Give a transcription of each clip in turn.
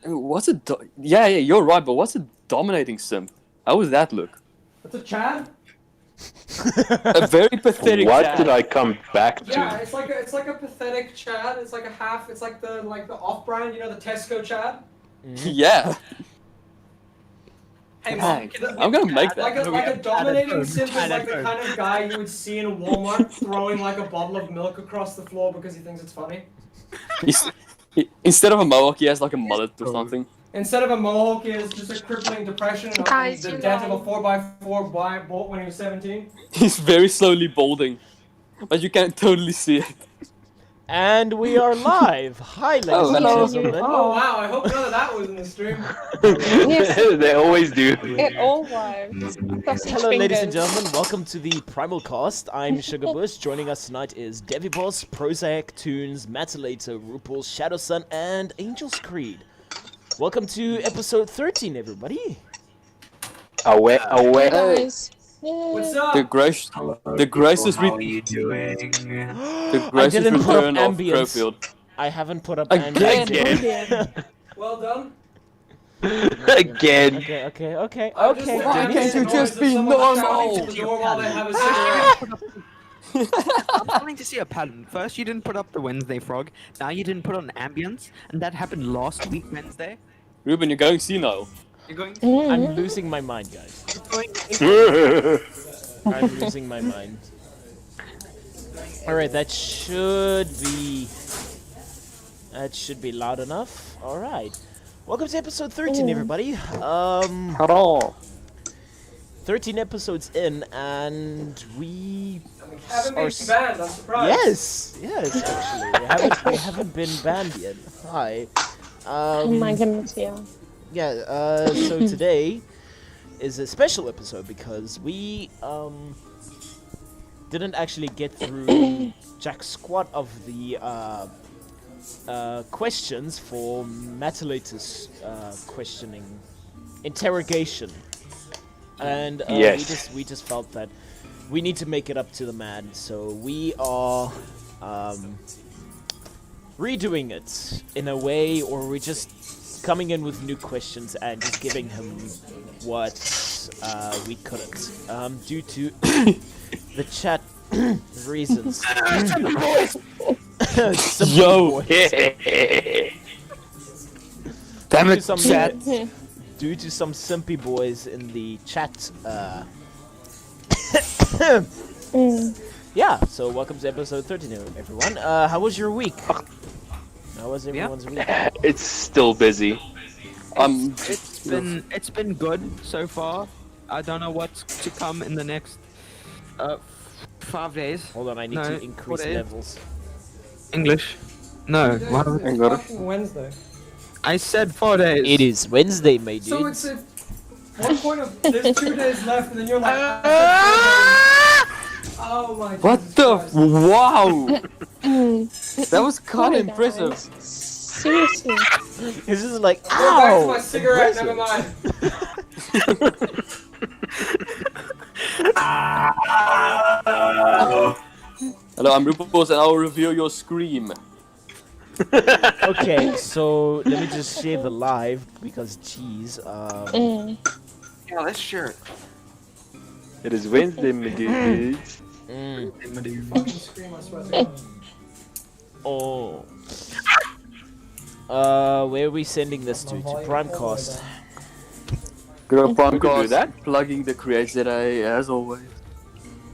What's a yeah, you're right, but what's a dominating simp? How would that look? That's a Chad? A very pathetic What Chad. did I come back to? Yeah, it's like a pathetic Chad. It's like a half. It's like the off-brand, you know, the Tesco Chad. Yeah. Hey, Dang. I'm gonna make Like that. a dominating simp is like the kind of guy you would see in Walmart throwing like a bottle of milk across the floor because he thinks it's funny. Instead of a mohawk, he has like a mullet or something. Instead of a mohawk, he has just a crippling depression and Guys, the you death of know. a 4x4 bought when he was 17. He's very slowly balding, but you can totally see it. And we are live. Hi, ladies and hello. gentlemen. Oh wow, I hope none of that was in the stream. They always do. It all lives. Hello, ladies and gentlemen. Welcome to the PrimalCast. I'm Shugabush. Joining us tonight is DeViBos, Prosaic Tunes, Mattalater, Roopels, ShadowSun, and AngelsCreed. Welcome to episode 13, everybody. Away. Guys. What's up? The gracious How are you doing? the I gracious didn't put up return of ambience. Crowfield. I haven't put up Again. ambience. Well done. Again. Okay. Why can't you just be normal? I'm starting to see a pattern. First, you didn't put up the Wednesday frog. Now you didn't put on ambience, and that happened last week Wednesday. Ruben, you're going senile. You're going. I'm losing my mind, guys. I'm losing my mind. Alright, that should be loud enough. Alright. Welcome to episode 13, everybody. Hello. 13 episodes in, and we Haven't are been banned, I'm surprised. Yes, actually. We haven't been banned yet. Hi. Oh my goodness, yeah. Yeah, so today is a special episode because we didn't actually get through jack squat of the questions for Mattalater's interrogation, and Yes. we just felt that we need to make it up to the man, so we are redoing it in a way, or we're just coming in with new questions and just giving him what we couldn't, due to the chat reasons. Yo. Damn it, Some- chat. Due to some simpy boys in the chat. Yeah, so welcome to episode 13, everyone. How was your week? How was everyone's week? It's still busy. It's been good so far. I don't know what's to come in the next 5 days. Hold on, I need No, to increase 4 days. levels. English. No. What? I got it. Fucking Wednesday. I said 4 days. It is Wednesday, my dude. So it's at one point of there's 2 days left, and then you're like, oh my. What Jesus the? Christ. Wow. That was kind Sorry, of impressive. guys. Seriously. This is like, Go back to ow! my cigarette. impressive. Never mind. Hello, I'm Roopels, and I'll reveal your scream. Okay, so let me just share the live because, jeez, Yeah, let's share it. It is Wednesday, my dudes. Fucking scream, I swear to God. oh. Where are we sending this to? To Primecast. Go do Bongos, that? plugging the creates that as always.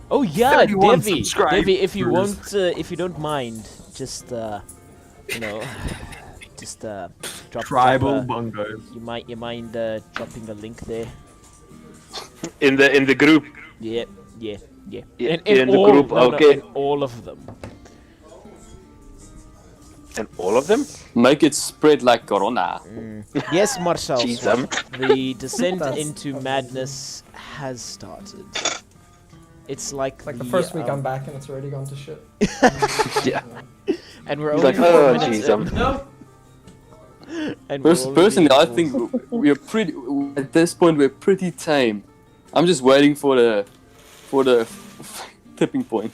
Oh yeah, 31 Devi, subscribers. Devi, if you won't, if you don't mind, just you know, just drop Tribal bongos. You mind dropping a link there? In the group. Yeah. Yeah, in the all, group, no, okay. in all of them. And all of them? Make it spread like Corona. Yes, Marshall. Jeez, The descent into madness has started. It's like Like the first week I'm back, and it's already gone to shit. Yeah. and we're He's only like, 4 oh, minutes jeez, in, No. and we're already Personally, I full. think we're pretty. At this point, we're pretty tame. I'm just waiting for the tipping point.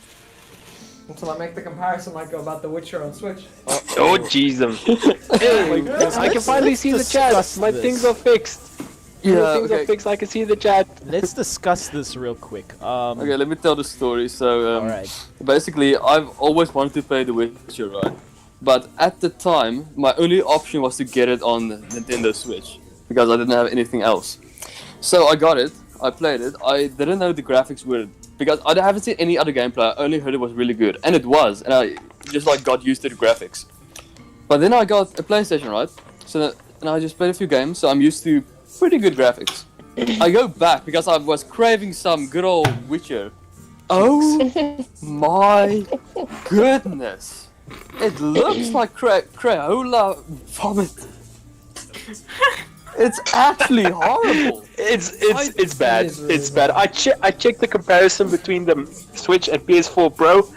Until I make the comparison like about The Witcher on Switch. Oh jeez. Hey, I can finally see the chat. discuss My this. things are fixed. Yeah, Things are okay. fixed. I can see the chat. Let's discuss this real quick. Okay, let me tell the story. So, Alright. basically, I've always wanted to play The Witcher, right? But at the time, my only option was to get it on Nintendo Switch because I didn't have anything else. So I got it. I played it. I didn't know the graphics were because I haven't seen any other gameplay. I only heard it was really good, and it was. And I just like got used to the graphics. But then I got a PlayStation, right? So and I just played a few games, so I'm used to pretty good graphics. I go back because I was craving some good old Witcher. Oh my goodness! It looks like Crayola vomit. It's actually horrible. It's bad. is really It's bad. I checked the comparison between the Switch and PS4 Pro.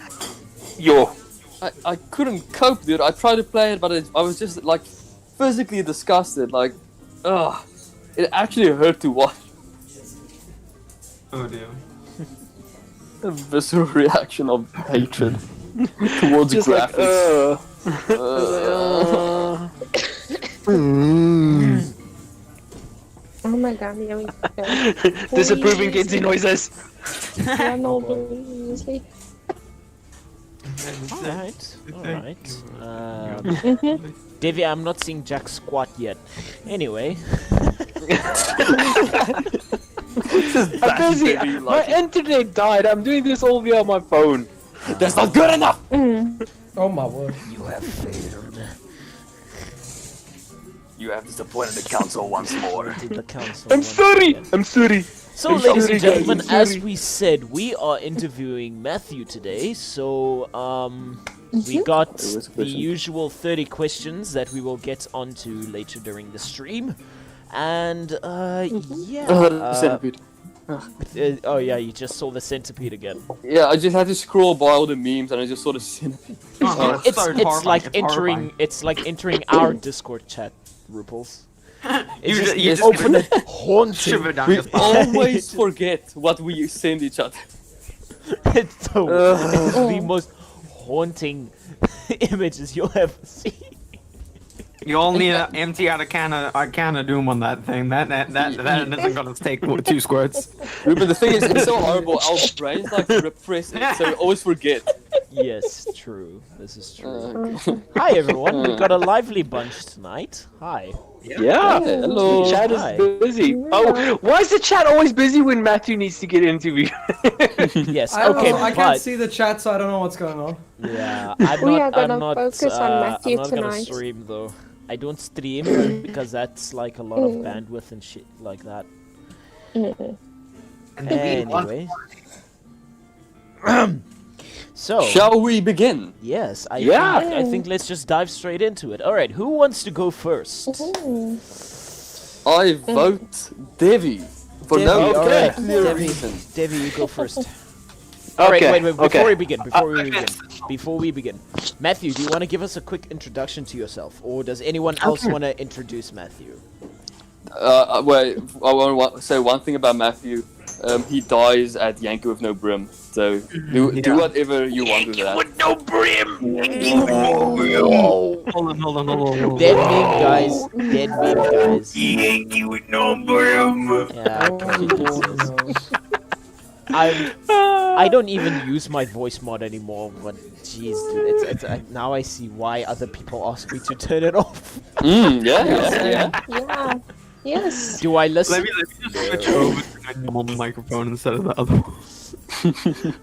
Yo, I couldn't cope, dude. I tried to play it, but I was just like physically disgusted. Like, ugh. It actually hurt to watch. Oh dear. A visceral reaction of hatred towards just graphics. Oh my god, yeah, we go. disapproving kidsy noises. Yeah, no, obviously. Alright. Davey, I'm not seeing Jack squat yet. Anyway. I'm busy. My internet died. I'm doing this all via my phone. That's not good enough. Oh my word. You have failed. You have disappointed the council once more. Did the council I'm once sorry. again. I'm sorry. So, I'm ladies sorry, and guys, gentlemen, I'm as sorry. we said, we are interviewing Matthew today. So, we got There was a the question. usual 30 questions that we will get onto later during the stream. And, yeah. Centipede. Oh, yeah, you just saw the centipede again. Yeah, I just had to scroll by all the memes and I just saw the centipede. Oh, It's horrifying. like It's entering. horrifying. It's like entering our Discord chat, Roopels. It's You just, ju- you it's just open and haunting. Shiver down We your spine. always forget what we send each other. It's the most haunting images you'll ever see. You only empty out a can of doom on that thing. That isn't gonna take 2 squirts. But the thing is, it's so horrible. Our brains like repress it, so we always forget. Yes, true. This is true. Uh, Hi everyone, we got a lively bunch tonight. Hi. Yeah. hello. Chat Hi. is busy. Oh, why is the chat always busy when Matthew needs to get interviewed? Yes. I don't Okay. know, I but can't see the chat, so I don't know what's going on. yeah, I'm We not. are gonna I'm not. focus on Matthew I'm not gonna tonight. stream though. I don't stream because that's like a lot of bandwidth and shit like that. Anyway. So. Shall we begin? Yes, Yeah. I think let's just dive straight into it. All right, who wants to go first? I vote Devi for no Devi, alright. clear Devi. reason. Devi, you go first. All right, wait, before okay. we begin, before we begin, Matthew, do you want to give us a quick introduction to yourself, or does anyone else want to introduce Matthew? Wait, I want to say one thing about Matthew. He dies at Yankee with no brim. So do whatever you want with that. no brim. Hold on. Dead meme, guys. Dead meme, guys. Yankee with no brim. Yeah, Oh, Jesus. I don't even use my voice mod anymore, but jeez, dude, now I see why other people ask me to turn it off. Yeah. Yeah. Yes. Do I listen? Let me just switch over to my normal microphone instead of the other one.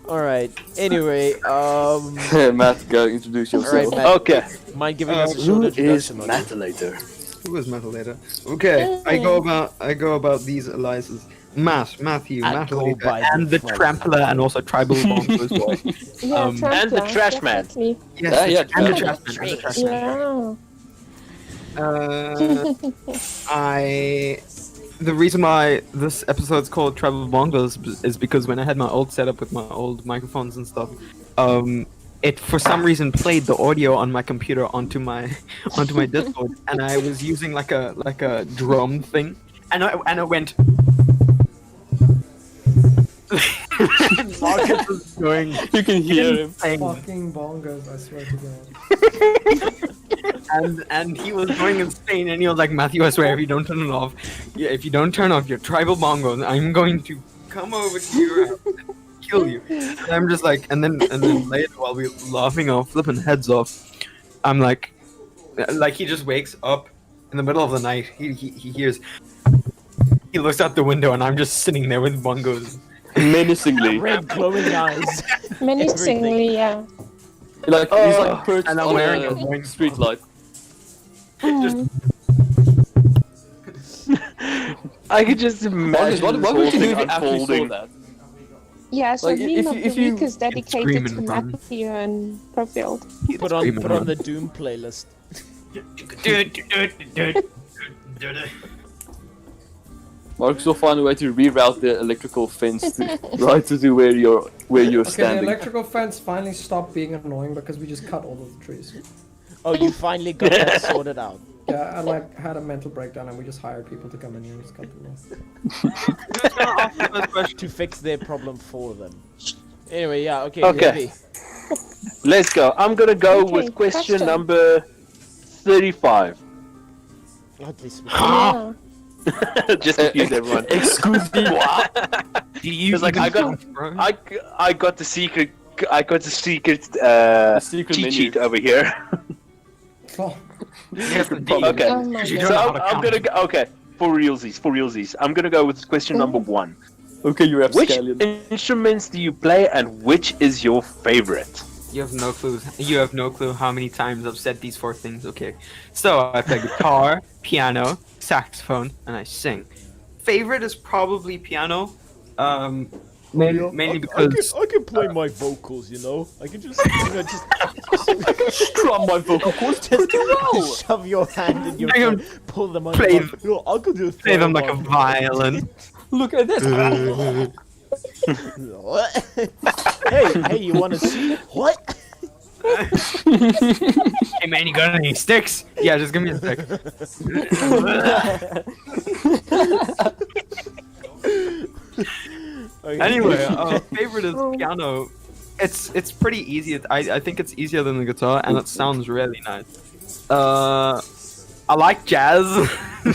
Alright, anyway, Matt, go introduce yourself. Alright, Matt, Okay. mind giving us a Who short is introduction? on you? Mattalater? Who is Mattalater? Okay, I go about these aliases. Matthew, I go by Mattalater, And the French. Trampler, and also Tribal Bongos as well. Yeah, and the Trampler, trash man. definitely. Yes, Yeah, and the Trampler. Trash Man. And the Trash Man. Yeah. The reason why this episode's called Tribal Bongos is because when I had my old setup with my old microphones and stuff, it for some reason played the audio on my computer onto my Discord, and I was using like a drum thing, and I went. Marcus was going You can hear him. insane. Fucking bongos, I swear to God. And he was going insane, and he was like, Matthew, I swear, if you don't turn it off, if you don't turn off your tribal bongos, I'm going to come over to your house and kill you. And I'm just like, and then later, while we're laughing our flipping heads off, I'm like he just wakes up in the middle of the night. He hears, he looks out the window, and I'm just sitting there with bongos. Menacingly. Red glowing eyes. Menacingly, yeah. Like, he's like perched And I'm on wearing a a wearing street light. Mm. I could just imagine What this would whole you do thing if you actually saw unfolding. that? Yeah, so Like, meme if of you- the if you- week is dedicated scream to and run. Matthew and Profield. Put on the Doom playlist. Marcus will find a way to reroute the electrical fence to, right to where you're Okay, the standing. electrical fence finally stopped being annoying because we just cut all of the trees. Oh, you finally got that sorted out. Yeah, I like had a mental breakdown and we just hired people to come in here and just cut them off. To fix their problem for them. Anyway, yeah, okay. Okay. Debbie. Let's go. I'm gonna go Okay, with question question. number 35. Oddly sweet. Yeah. Just to confuse everyone. Excuse me, what? It's like I got the secret. I got the secret secret cheat menu. sheet over here. Oh, Okay. Oh my You God. don't So know how to I'm gonna go. Okay, for realsies. I'm gonna go with question number 1. Okay, you're Which rapscallion. instruments do you play, and which is your favorite? You have no clue. You have no clue how many times I've said these 4 things. Okay, so I play guitar, piano, saxophone, and I sing. Favorite is probably piano. Mainly because I can play my vocals, you know. I can just, just Strum my vocal cords pretty well. shove your hand in your I can throat, pull them on. play- You know, I could just play them like a violin. Look at this. What? hey, you want to see? What? Hey man, you got any sticks? Yeah, just give me a stick. Okay. Anyway, favorite is piano. It's pretty easy. I think it's easier than the guitar, and it sounds really nice. I like jazz.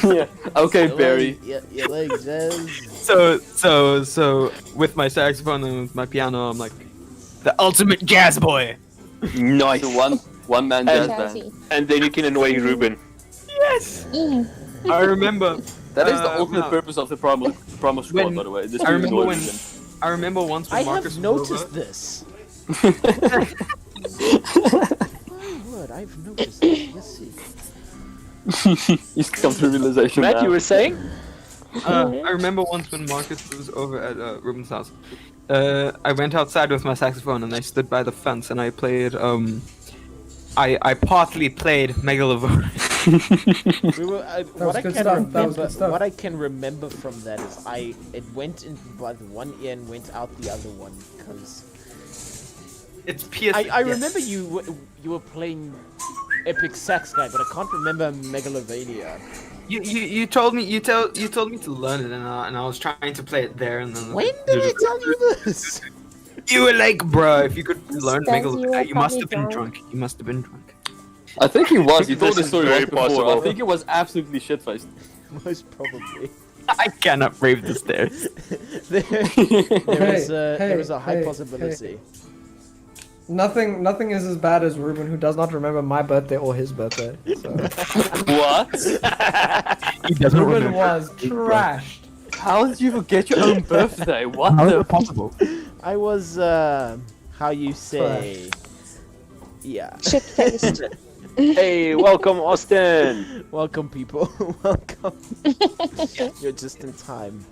Yeah. Okay, Barry. You like jazz? so with my saxophone and with my piano, I'm like the ultimate jazz boy. Nice. So one man jazz band. Jazzy. And then you can annoy Ruben. Yes. Mm. I remember. That is the ultimate no. purpose of the Primal Squad, When- by the way. Just I to remember annoy when- them. I remember once when I Marcus have was noticed over. this. Oh, word, I've noticed this. Let's see. He's come to realization Matt, now. you were saying? I remember once when Marcus was over at Ruben's house. I went outside with my saxophone and I stood by the fence and I played. I partly played Megalovore. We were, was good stuff, that was good stuff. what I can remember from that is it went in by the one ear and went out the other one because It's PS. I remember you were playing Epic Sax Guy, but I can't remember Megalovania. You told me told me to learn it and I was trying to play it there and then. When did I tell you this? You were like, bro, if you could learn Because you Megalovore, were you must have been probably drunk. You must have been drunk. I think he was. He told This the is story very once before. possible. I think it was absolutely shit-faced. Most probably. I cannot brave the stairs. There is a high hey, possibility. nothing is as bad as Ruben, who does not remember my birthday or his birthday. So. What? He doesn't Ruben remember. was trashed. How did you forget your own birthday? What How is the it possible? I was how you say yeah. Shit faced. Hey, welcome, Austin. Welcome people. Welcome. You're just in time.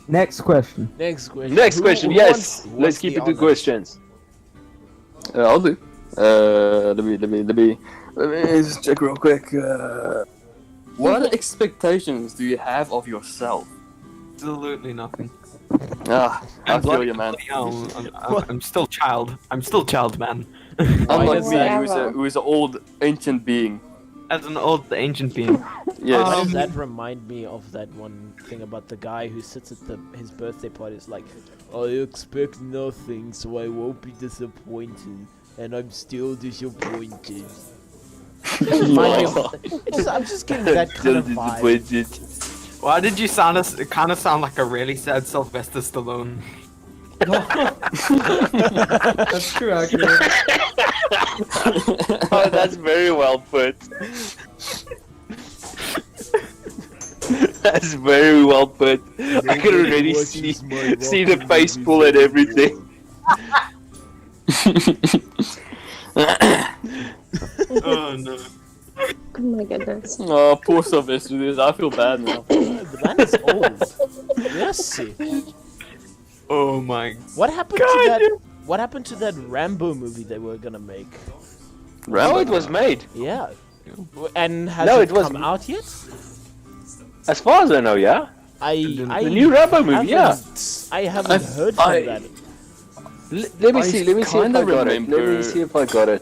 Next question. Next question. Next Who- question. who Yes, wants- who let's wants keep the it to honors? questions. I'll do. Let me just check real quick. What expectations do you have of yourself? Absolutely nothing. Ah, I feel you, man. I'm still child. I'm still child, man. Unlike is me, that? who is an old ancient being. as an old ancient being. Yes. Why does that remind me of that one thing about the guy who sits at his birthday party? It's like, I expect nothing, so I won't be disappointed, and I'm still disappointed. I'm just getting that kind of vibe. Why did you sound us? It kind of sound like a really sad Sylvester Stallone. That's true, actually. Oh, that's very well put. That's very well put. I can already see the face pull and everything. Oh no. Oh my goodness. Oh, poor Sylvester. I feel bad now. The man is old. Yes. Oh my. What happened to that? What happened to that Rambo movie they were gonna make? No, it was made. Yeah. And has No, it it wasn't. come out yet? As far as I know, yeah. The new Rambo movie, yeah. I haven't heard from that. Let me see if I kinda got it. remember- Let me see if I got it.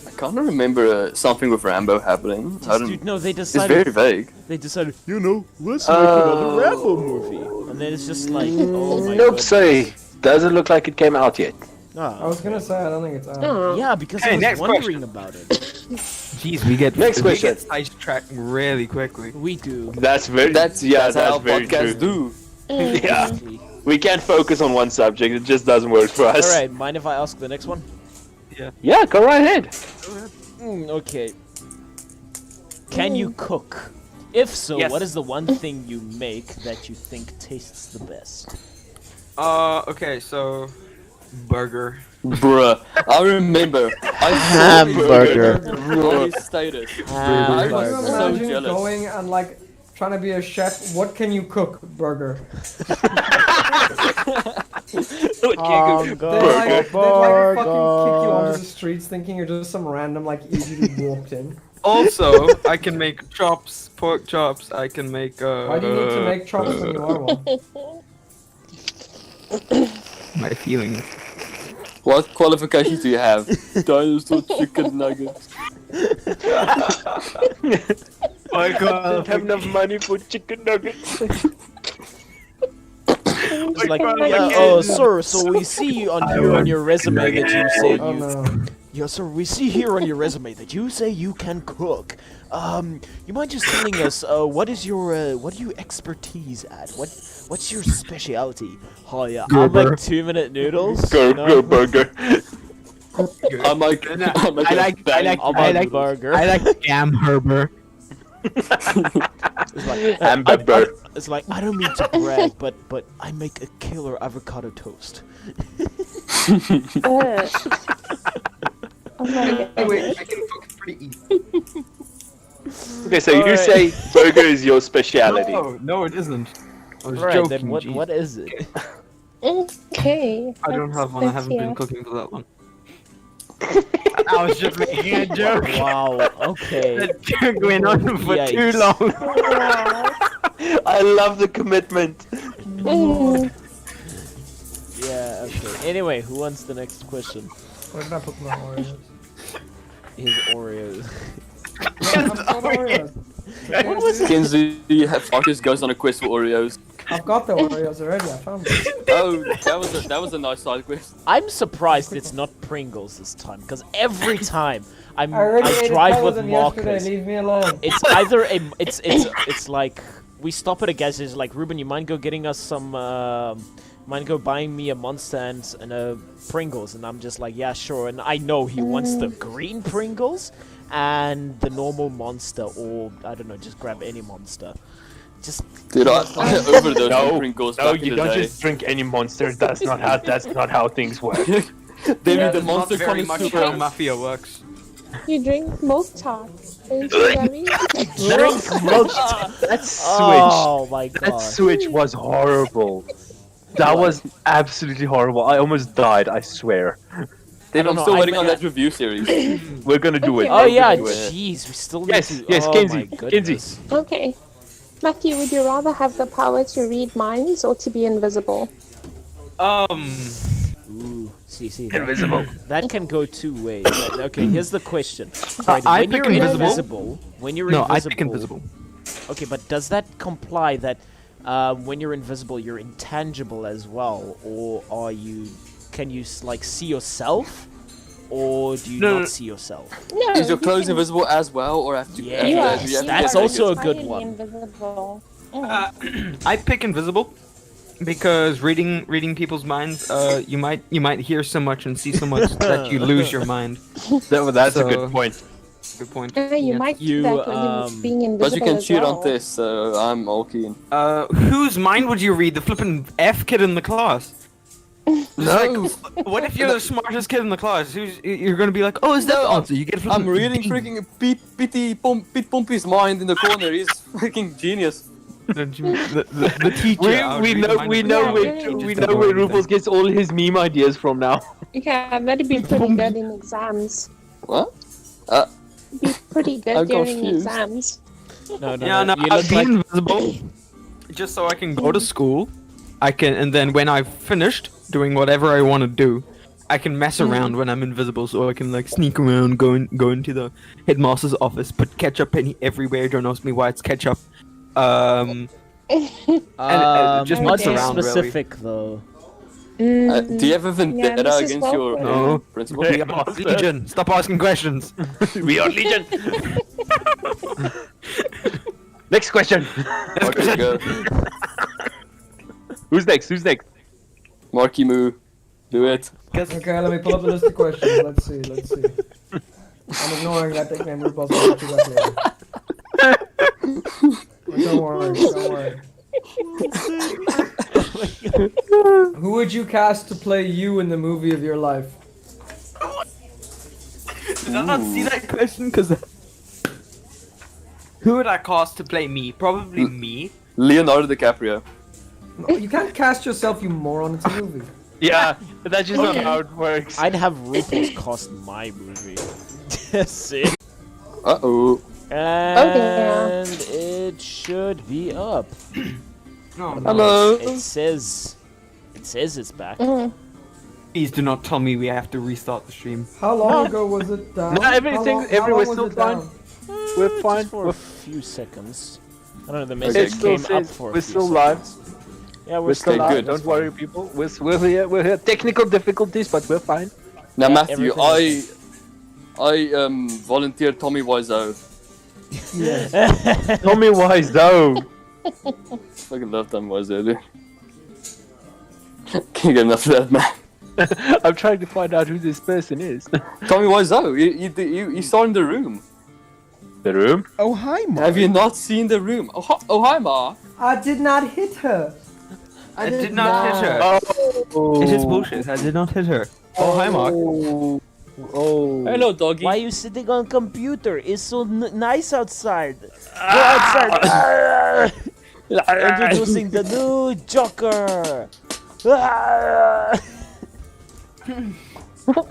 I can't remember something with Rambo happening. I don't. Dude, no, they It's decided. very vague. They decided, let's make another Rambo movie, and then it's just like, oh my Nope, god. sorry. Doesn't look like it came out yet. I was gonna say, I don't think it's out. Oh. Yeah, because Hey, I was next wondering about it. Jeez, we get Next question. sidetracked really quickly. We do. That's very. That's yeah. that's That's how very podcasts true. do. Yeah. We can't focus on one subject. It just doesn't work for us. Alright, mind if I ask the next one? Yeah, go right ahead. Okay. Can you cook? If so, Yes. what is the one thing you make that you think tastes the best? Okay, so burger. Bruh, I remember. I Hamburger. on his status. I was Can you so imagine jealous. going and like trying to be a chef? What can you cook? Burger. They'd like fucking kick you onto the streets thinking you're just some random like idiot who walked in. Also, I can make chops, pork chops. I can make. Why do you need to make chops when you are one? My feelings. What qualifications do you have? Dinosaur chicken nuggets. I don't have enough money for chicken nuggets. It's like, yeah, oh, sir, so we see on here on your resume that you say Oh no. yeah, sir, we see here on your resume that you say you can cook. You mind just telling us, what are you expertise at? What's your specialty? Oh yeah, I make 2-minute noodles. Go burger. I like burger. I like jam herber. It's like, Hamburger. it's like, I don't mean to brag, but I make a killer avocado toast. Oh my Anyway, goodness. I can cook pretty easy. Okay, so you say burger is your speciality. No, it isn't. I was Right, joking. then jeez. what is it? Okay. I don't have one. I haven't been Yeah. cooking for that long. I was just making a joke. Wow, okay. That joke went on for too Yikes. long. I love the commitment. Mm. Yeah, okay. Anyway, who wants the next question? Where did I put my Oreos? His Oreos. I've got Oreos. What was it? Kenzie Farkas goes on a quest for Oreos. I've got the Oreos already. I found them. Oh, that was a nice side quest. I'm surprised it's not Pringles this time, because every time I already ate drive it with them yesterday. Marcus, Leave me alone. it's either a it's like we stop at a gas station. Like, Ruben, you mind go getting us some? Mind go buying me a Monster and a Pringles? And I'm just like, yeah, sure. And I know he wants the green Pringles and the normal Monster, or I don't know, just grab any Monster. Just Dude, I overdosed on No, Pringles no, back in you the don't day. just drink any monster. That's not how things work. David, the That's not monster very much how connoisseur. mafia works. You drink milk tarts. Ain't you, Gabby? Drink milk. That switch. oh my god. That switch was horrible. That was absolutely horrible. I almost died. I swear. David, don't I'm know, still I waiting mean, on that review series. We're gonna do it. Oh We're yeah, gonna do it. jeez, we still need Yes, to. yes, oh Kenzie, my Kenzie. goodness. Okay. Matthew, would you rather have the power to read minds or to be invisible? Ooh. See. Invisible. That can go two ways. Okay, here's the question. I when pick you're invisible. no, I pick invisible. Okay, but does that comply that when you're invisible, you're intangible as well, or can you like see yourself, or do you not see yourself? No, Is your you clothes can- invisible as well, or have to? Yeah, You are do you have to that's get also a naked? good entirely one. Invisible. I pick invisible because reading people's minds, you might hear so much and see so much that you lose your mind. That's a So- good point. Good point. You Yeah. might You, do that when you're being invisible But you can as cheat well. on this, so I'm all keen. Whose mind would you read? The flippin' F kid in the class. Just like, what if you're the smartest kid in the class? You're gonna be like, oh, is that the answer? You get I'm flippin' reading D. freaking Pete Pompey's mind in the corner. He's freaking genius. the teacher. I would We read the know mind we of the know Yeah, where teacher, yeah, we just know don't where do anything. Roopels gets all his meme ideas from now. Yeah, that'd be pretty good in exams. What? Be pretty good I'm during confused. exams. No, Yeah, no, you I'd look be like invisible just so I can go to school. And then when I've finished doing whatever I want to do, I can mess around when I'm invisible, so I can like sneak around, go into the headmaster's office, put ketchup everywhere. Don't ask me why it's ketchup. And just not mess too around, really. specific though. Do you have a vendetta Mrs. against your Welfare. No. principal? We are Legion. Stop asking questions. We are Legion. Next question. Okay, go. Who's next? Marky Moo. Do it. Okay, let me pull up the list of questions. Let's see. I'm ignoring that nickname Roopels. I'll get to that later. Don't worry. Who would you cast to play you in the movie of your life? Did I not see that question? Cause who would I cast to play me? Probably me. Leonardo DiCaprio. No, you can't cast yourself, you moron. It's a movie. Yeah, but that's just not how it works. I'd have Roopels cast my movie. See? Uh-oh. And it should be up. Hello. It says it's back. Please do not tell me we have to restart the stream. How long ago was it down? No, everything- How long everywhere's was still it fine. down? We're fine. Just for a few seconds. I don't know. The It message still came up says for a we're few still live. seconds. Yeah, We're still Okay, live. good. Don't worry, people. We're here. We're here. Technical difficulties, but we're fine. Now, Yeah, Matthew, everything I volunteered Tommy Wiseau. Yes. Tell me why, though. Fucking love Tommy Wiseau, dude. Can't get enough of that, man. I'm trying to find out who this person is. Tommy Wiseau, you saw in The Room. The room? Oh, hi, Mark. Have you not seen The Room? Oh hi, Ma. I did not hit her. I did not hit her. Oh. It is bullshit. I did not hit her. Oh, hi, Mark. Oh. Hello, doggy. Why are you sitting on computer? It's so nice outside. Go outside. Introducing the new Joker.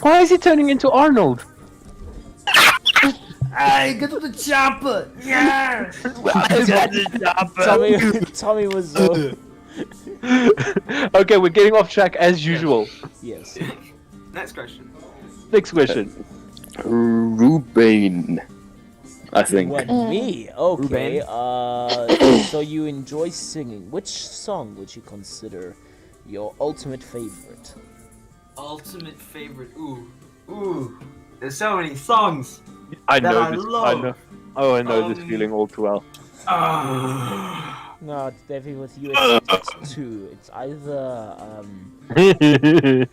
Why is he turning into Arnold? Hey, get to the chopper! Yeah! Tommy was Okay, we're getting off track as usual. yes. Next question. Next question. Ruben. I think. What, me? Okay. So you enjoy singing. Which song would you consider your ultimate favorite? Ultimate favorite. Ooh. There's so many songs. I That know I this. love. I know. Oh, I know this feeling all too well. No, it's definitely with you. It's two. It's either yeah.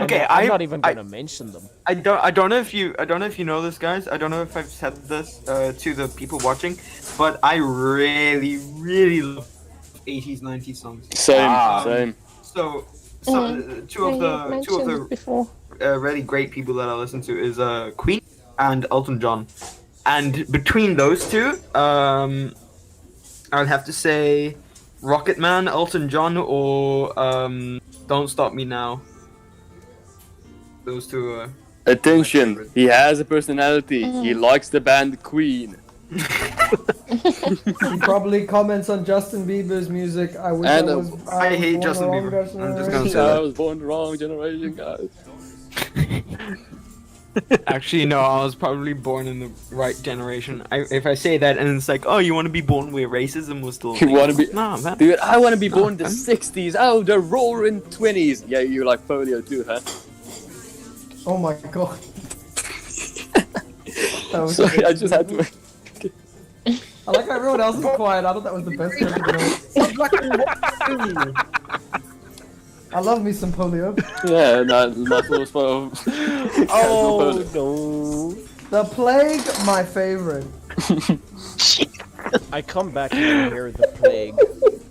Okay, I'm not even gonna mention them. I don't know if you know this, guys. I don't know if I've said this to the people watching, but I really love 80s, 90s songs. Same. So two of the before. really great people that I listen to is Queen and Elton John, and between those two, I'd have to say Rocket Man, Elton John, or Don't Stop Me Now. Those two are... Attention, he has a personality. He likes the band Queen. He probably comments on Justin Bieber's music. I wish And, I was. I hate born Justin the wrong Bieber. person. I'm just gonna say I that. was born the wrong generation, guys. Actually, no, I was probably born in the right generation. If I say that and it's like, oh, you want to be born where racism was still... You want to be... Nah, man. Dude, I want to be born in the 60s. Oh, the roaring 20s. Yeah, you like polio too, huh? Oh my god. That was Sorry, I just had to... I like how everyone else is quiet. I thought that was the best joke. I love me some polio. Yeah, not was fun. Oh no! The plague, my favorite. I come back and I hear the plague.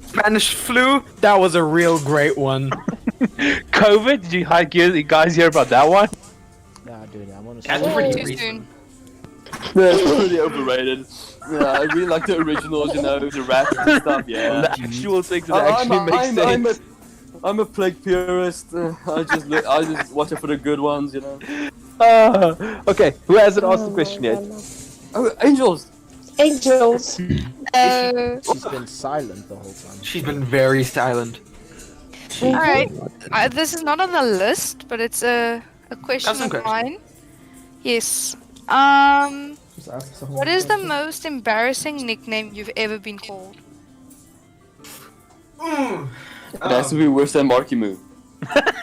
Spanish flu, that was a real great one. COVID? Did you guys hear about that one? Nah, dude, I want to. That's Oh, pretty too recent. soon. Yeah, it's pretty overrated. Yeah, I really like the originals, you know, the rats and stuff, yeah. The actual things that actually make sense. I'm a plague purist. I just watch it for the good ones, you know. Okay, who hasn't asked the question yet? Oh, angels! Angels. She's been silent the whole time. She's been very silent. Alright, this is not on the list, but it's a question Have some of questions. mine. Yes. Just ask someone What a is the question. most embarrassing nickname you've ever been called? It has to be worse than Marky Moo. Fuck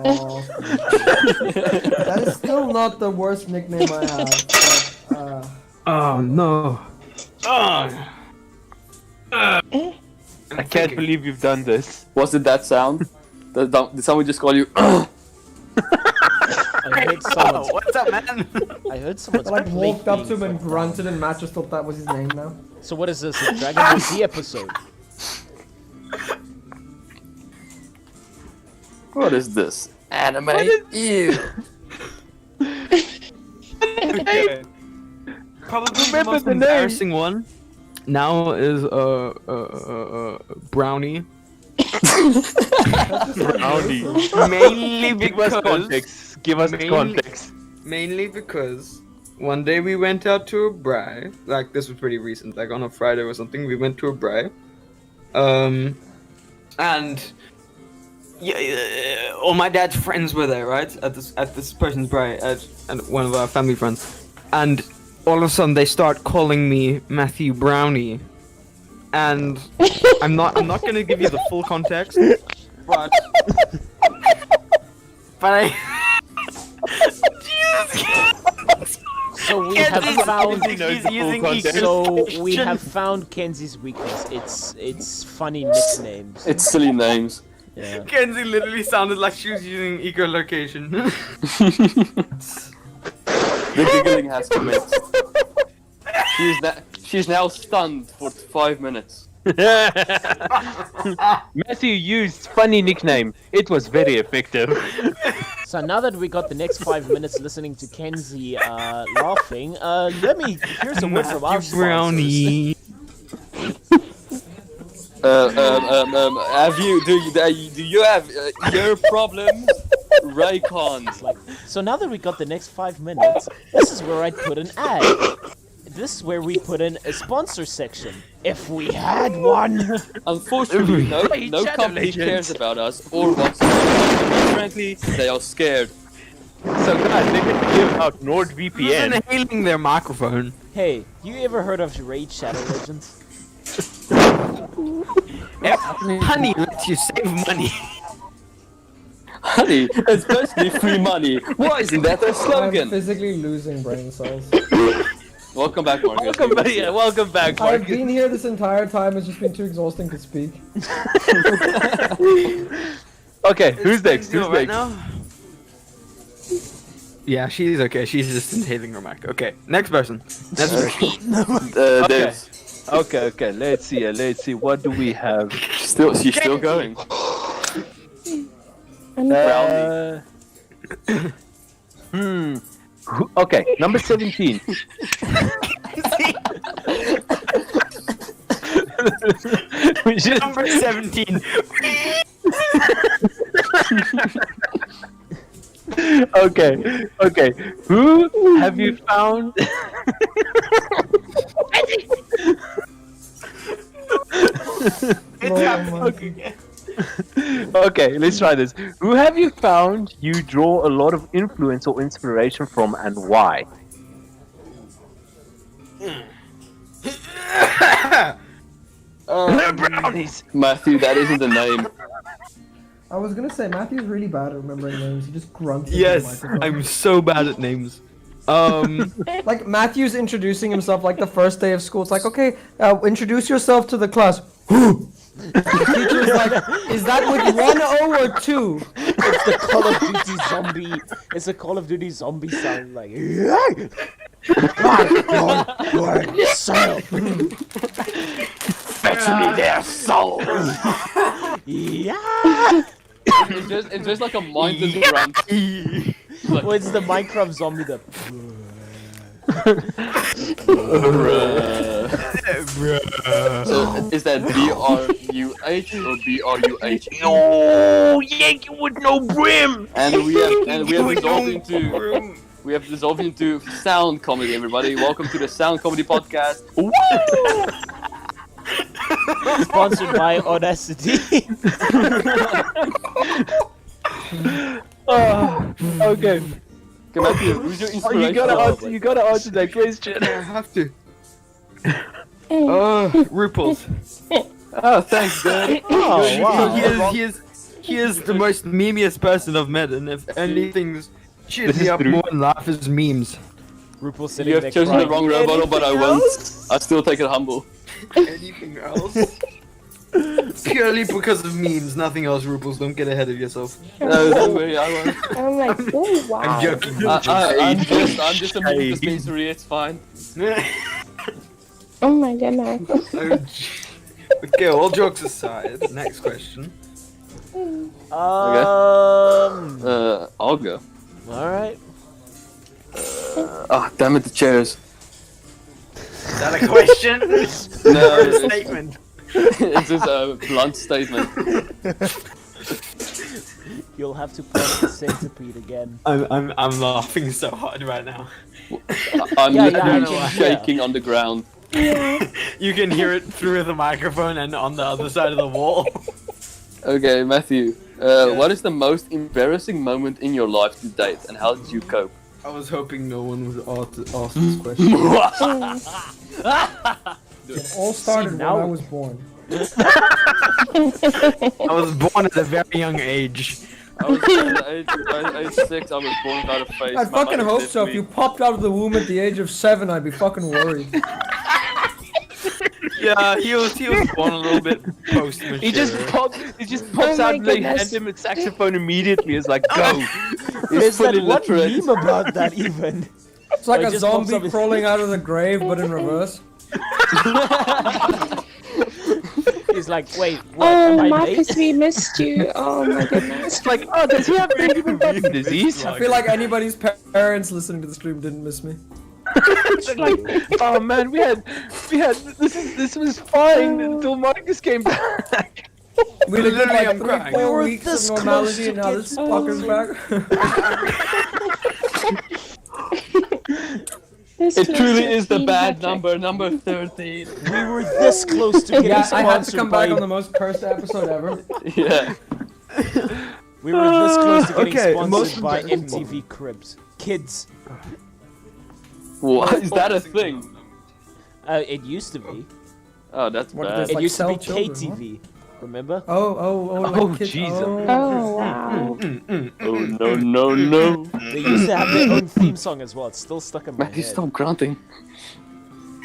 off. That is still not the worst nickname I have. But, Oh no. I can't believe you've done this. Was it that sound? Did someone just call you? I heard someone's. What's up, man? I heard someone's. I like plague walked up to being him and fucked grunted, and Matt just thought that was his name now. up. So what is this? A Dragon Ball Z episode? What is this? Anime? Ew. Okay. Probably the most the name. embarrassing one now is Brownie. Brownie. Mainly Give us because context. Give us Mainly- context. mainly because one day we went out to a braai. Like this was pretty recent, like on a Friday or something. We went to a braai. And yeah, all my dad's friends were there, right? At this person's braai, at one of our family friends. And all of a sudden they start calling me Matthew Brownie. And I'm not gonna give you the full context, but I So we have found. he's using So we have found Kenzie's weakness. It's funny nicknames. It's silly names. Yeah. Kenzie literally sounded like she was using echolocation. The giggling has commenced. She's now stunned for 5 minutes. Matthew used funny nickname. It was very effective. So now that we got the next 5 minutes listening to Kenzie laughing, let me here's a word from our sponsors. Brownie. Do you have ear problems? Raycons. So now that we got the next 5 minutes, this is where I'd put an ad. This is where we put in a sponsor section. If we had one. Unfortunately, no company cares about us or wants us. Frankly, they are scared. So guys, they can give out Who's NordVPN. inhaling their microphone? Hey, you ever heard of Raid Shadow Legends? Honey lets you save money. Honey, especially free money. Why isn't that their I'm slogan? physically losing brain cells. Welcome back, Marcus. Welcome back, yeah, welcome back, I've Marcus. been here this entire time, it's just been too exhausting to speak. Okay, who's next? Who's Right next? now? Yeah, she's okay. She's just inhaling her mic. Okay, next person. Next person. Dave. Okay, let's see, what do we have? She's still going. Okay, number 17. We just- Number 17. Okay. Who have you found? Oh my- Okay, let's try this. Who have you found you draw a lot of influence or inspiration from, and why? Brownies. Matthew, that isn't the name. I was gonna say Matthew's really bad at remembering names. He just grunts. into the Yes, microphone. I'm so bad at names. Like Matthew's introducing himself like the first day of school. It's like, okay, introduce yourself to the class. The teacher's like, is that with 1 O or 2? It's the Call of Duty zombie. It's a Call of Duty zombie sound like. Fetch me their souls. Yeah. It's just like a mindless grunt. Well, it's the Minecraft zombie that. So is that B-R-U-H or B-R-U-H? Oh, Yankee with no brim. And we have dissolved into sound comedy, everybody. Welcome to the Sound Comedy Podcast. Woo! Sponsored by Audacity. Okay. Okay, Matthew, who's your Oh, inspiration? you gotta answer that question. I have to. Roopels. Oh, thanks, dude. Oh wow. He is the most memeiest person I've met, and if anything's Cheers This me is up true. more than laugh is memes. Rupel sitting You there have chosen the crying. wrong rebuttal, but I Anything won't. else? I still take it humble. Anything else? Purely because of memes, nothing else, Roopels. Don't get ahead of yourself. No, don't worry, I won't. I'm like, oh wow. I'm joking. I'm just a meme dispensary, it's fine. Oh my goodness. Okay, all jokes aside, next question. I'll go. Alright. Ah, damn it, the chairs. Is that a question? No, Or a statement? it's just a blunt statement. You'll have to press the centipede again. I'm laughing so hard right now. I'm Yeah, literally I can shaking on the ground. You can hear it through the microphone and on the other side of the wall. Okay, Matthew. What is the most embarrassing moment in your life to date, and how did you cope? I was hoping no one would ask this question. It all started when now- I was born. I was born at a very young age. I was at age 6, I was born without a face. I My fucking mother hope did so. me. If you popped out of the womb at the age of 7, I'd be fucking worried. Yeah, he was born a little bit post-mature. He just pops Oh my out and they goodness. hand him a saxophone immediately. It's like, go. Is that fully what literate. meme about that even? It's like It a just pops zombie up his- crawling out of the grave, but in reverse. He's like, wait, what? Oh, Am I Marcus, late? we missed you. Oh my goodness. It's like, oh, does he have human button disease? I feel like anybody's parents listening to the stream didn't miss me. It's like, oh man, we had this was fine until Marcus came back. We had a good Literally, like I'm crying. 3-4 We're weeks this of close normality, to and now get- this fucker's back. This It was truly your is the team bad Patrick. number 13. We were this close to getting Yeah, I sponsored had to come by. back on the most cursed episode ever. Yeah. We were this close to getting Okay, sponsored most by embarrassing MTV Cribs. Kids. What? Is that a thing? It used to be. Oh, that's What, bad. there's It like used to be cell children, KTV. Remember? Like Oh, kids. Jesus. Oh wow. Oh, no. They used to have their own theme song as well. It's still stuck in my Matthew, head. stop grunting.